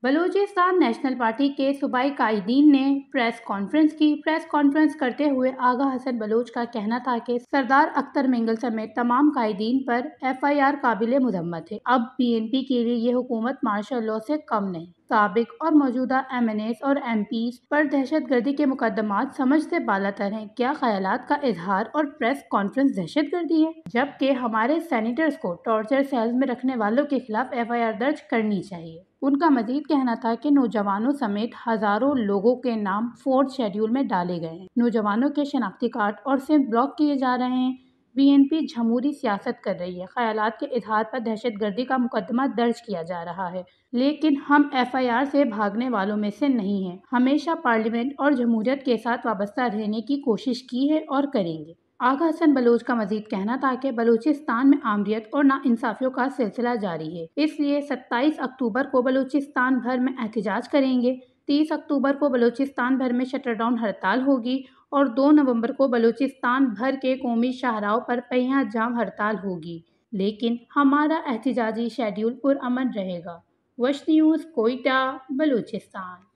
Balochistan national party کے صوبائی قائدین نے پریس کانفرنس کی۔ پریس کانفرنس کرتے ہوئے آغا حسن بلوچ کا کہنا تھا کہ سردار اختر مینگل سمیت تمام قائدین پر FIR قابل مذمت ہے۔ اب BNP کے لیے یہ حکومت مارشل لاء سے کم نہیں۔ سابق اور موجودہ MNAs اور MPs پر دہشت گردی کے مقدمات سمجھ سے بالاتر ہیں۔ کیا خیالات کا اظہار اور پریس کانفرنس دہشت گردی ہے؟ جبکہ ہمارے سینیٹرز کو ٹارچر سیلز میں رکھنے والوں کے خلاف FIR درج کرنی چاہیے۔ ان کا مزید کہنا تھا کہ نوجوانوں سمیت ہزاروں لوگوں کے نام 4تھ شیڈول میں ڈالے گئے ہیں۔ نوجوانوں کے شناختی کارڈ اور سم بلاک کیے جا رہے ہیں۔ BNP جمہوری سیاست کر رہی ہے۔ خیالات کے اظہار پر دہشت گردی کا مقدمہ درج کیا جا رہا ہے، لیکن ہم FIR سے بھاگنے والوں میں سے نہیں ہیں۔ ہمیشہ پارلیمنٹ اور جمہوریت کے ساتھ وابستہ رہنے کی کوشش کی ہے اور کریں گے۔ آغا حسن بلوچ کا مزید کہنا تھا کہ بلوچستان میں آمریت اور ناانصافیوں کا سلسلہ جاری ہے، اس لیے 27 اکتوبر کو بلوچستان بھر میں احتجاج کریں گے۔ 30 اکتوبر کو بلوچستان بھر میں شٹر ڈاؤن ہڑتال ہوگی اور 2 نومبر کو بلوچستان بھر کے قومی شاہراہوں پر پہیہ جام ہڑتال ہوگی، لیکن ہمارا احتجاجی شیڈول پرامن رہے گا۔ وش نیوز، کوئٹہ، بلوچستان۔